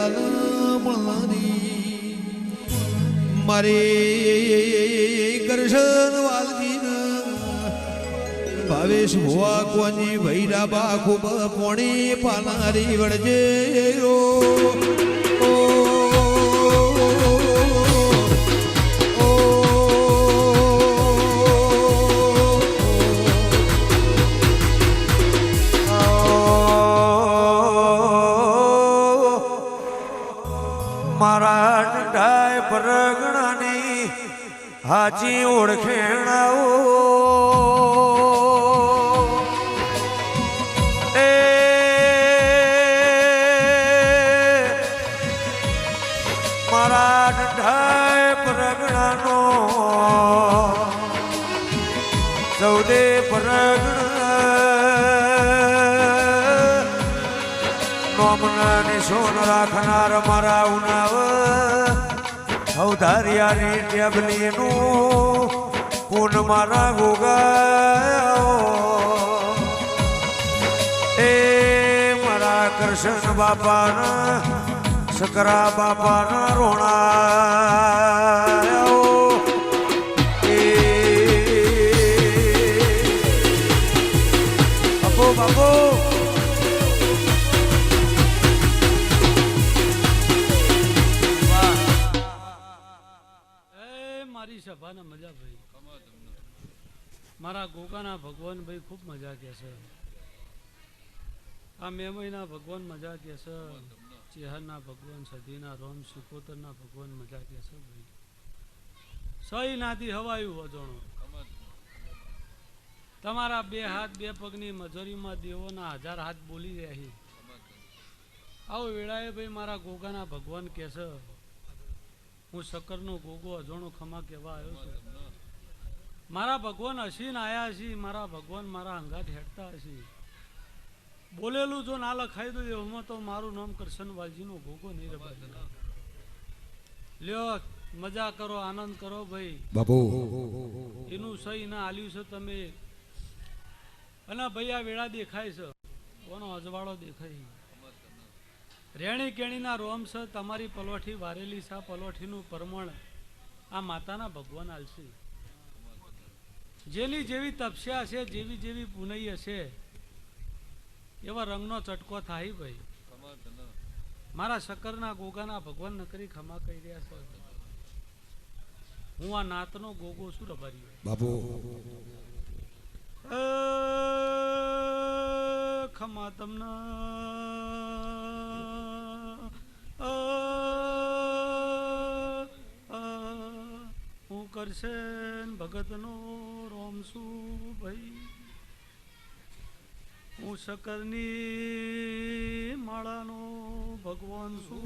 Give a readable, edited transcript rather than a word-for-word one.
વેળાલ મળવાની મારે કરશન વાલજી ભાવેશ ભુવા કોની ભૈરા બા ખૂબ પોણી પાનારી વળજે રો મારા ડાય પરગણાની હાચી ઓળખેણાઓ એ મારા ડાય પરગણાનો સૌદે પરગણા નોમના નિશોન રાખનાર મારા ઉનાવ અવધારિયાની ટેબલીનું પૂન મારા ગોગા એ મારા કૃષ્ણ બાપાના શકરા બાપાના રોણા એ બાપો બાપો સભાના મજા ભાઈ મારા ગોકાના ભગવાન ભાઈ ખૂબ મજા કે છે આ મેમઈના ભગવાન મજા કે છે ચેહરના ભગવાન સદીના રોમ સિકોતરના ભગવાન મજા કે છે ભાઈ સહી નાથી હવાયું વજણો તમારા બે હાથ બે પગની મજૂરીમાં દેવોના 1000 હાથ બોલી રહ્યા આવો વેળાએ ભાઈ મારા ગોગાના ભગવાન કે છે હું શકરનો ગોગો અજોણો ખમા કહેવા આવ્યો છું મારા ભગવાન હસીને આયા છે મારા ભગવાન મારા અંગાટ હેઠતા હશે બોલેલું જો ના લખાઈ દો એમાં તો મારું નામ કરશનવાલજીનો ગોગો નહીં રબાય લ્યો મજા કરો આનંદ કરો ભાઈ બાપુ એનું સહી ના આલ્યું છે તમે અને ભાઈ આ વેળા દેખાય છે કોનો અજવાળો દેખાય રેણી કેણીના રોમ છે તમારી પલોઠી વારેલી છે પલોઠીનું પરમણ આ માતાના ભગવાન આલશે જેની જેવી તપસ્યા છે જેવી જેવી પુનઈ હશે એવા રંગનો ચટકો થાય ભાઈ મારા શકરના ગોગાના ભગવાન નકરી ખમા કહી રહ્યા છે હું આ નાતનો ગોગો શું રબારી બાપુ ખમા તમને હું કરશે ભગતનો રોમ શું ભાઈ હું શકરની માળાનો ભગવાન છું